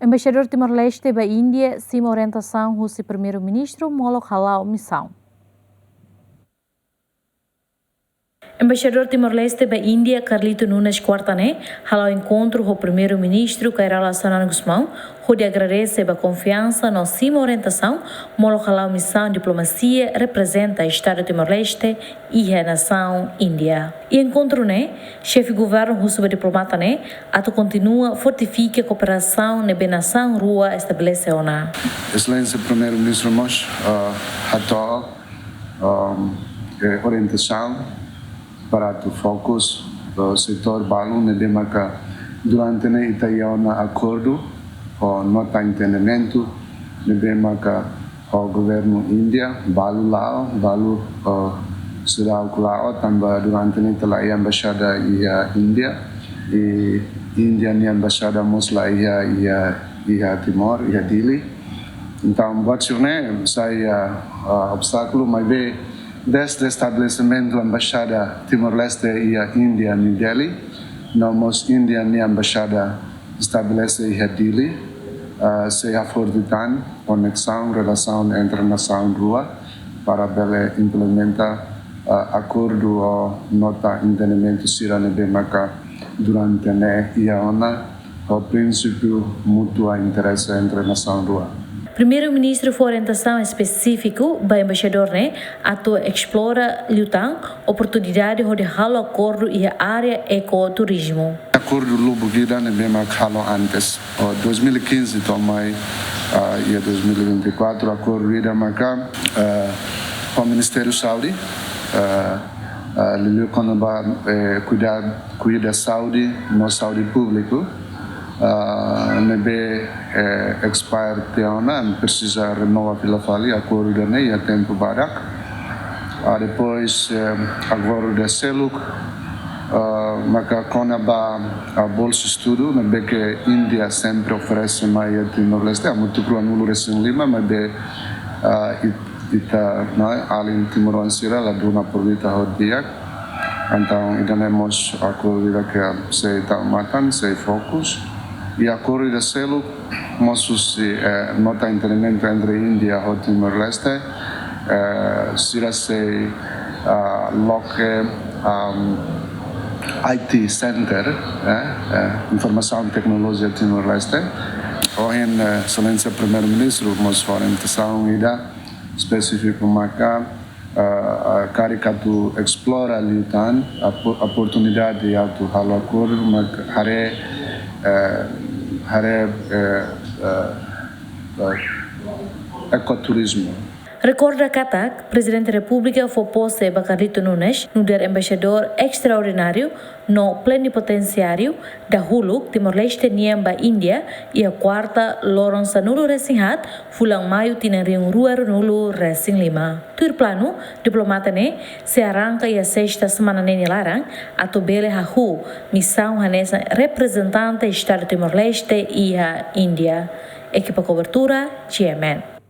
Embaixador Timor-Leste da Índia, sim orientação do primeiro-ministro Molo Halal missão. Embaixador Timor-Leste da Índia, Carlito Nunes Quartané, halou encontro com o primeiro-ministro Kairala Sanan Gusmão, onde agradece a confiança na sua orientação, Molo Halal missão diplomacia representa o Estado Timor-Leste e a nação Índia. E encontro chefe governo russo diplomata ato continua fortifica a cooperação na nação rua estabelece ona. Excelência primeiro-ministro Mosh, orientação para o foco do setor balu na demarca durante o italiano acordo o nota entendimento na demarca o governo Índia balu lao balu será o lao também durante o italiano embaixada e Índia e Índia ni embaixada mosla e Timor e Dili então buat saya obstáculo mas desde o estabelecimento da Embaixada Timor-Leste e a Índia em Delhi, nós Índia e a Embaixada estabelece em Delhi, se a fortificar conexão, relação entre a nação rua para implementar acordo ou nota entendimento sirane demarca durante o princípio mútuo interesse entre a nação rua. Primeiro-ministro foi orientação específica para o embaixador ato explora lutan oportunidade de halo acordo e a área ecoturismo. Acordo Lubo Vida ne bema halo antes. 2015 tomai e 2024 acordo vida marca o Ministério Saudi lhe conaba cuida Saudi no Saudi público nebe expire teona precisa renovar pela fali acordo e a tempo barak depois acordo da Seluk maka conaba a bolsa estudo nebe que Índia sempre oferece mais a Timor-Leste a muito pro anulo recém lima mas ita além Timor-Leste la duna provita hodiak então idamos acordo que se tamatan se fokus e acordo da Seluk mosus nota entendimento entre Índia e Timor-Leste será se loque IT Center informação e tecnologia Timor-Leste hoje excelência primeiro-ministro mos orientação ida específico marca caricato explora lutan oportunidade de alto halo acordo ecoturismo. Recorda Katak, Presidente da República foi posto a Carlito Nunes no der embaixador extraordinário no plenipotenciário da Huluk, Timor-Leste, Niamba, Índia e a quarta Lawrence Nulo Resinhat, Fulang Maio, Tinariung Rua Nulo Resin Lima. Tur plano, diplomata se arranca e a sexta semana nene larang, a Tobele Hahu, missão hanesa representante Estado Timor-Leste e a Índia. Equipa cobertura, GMN.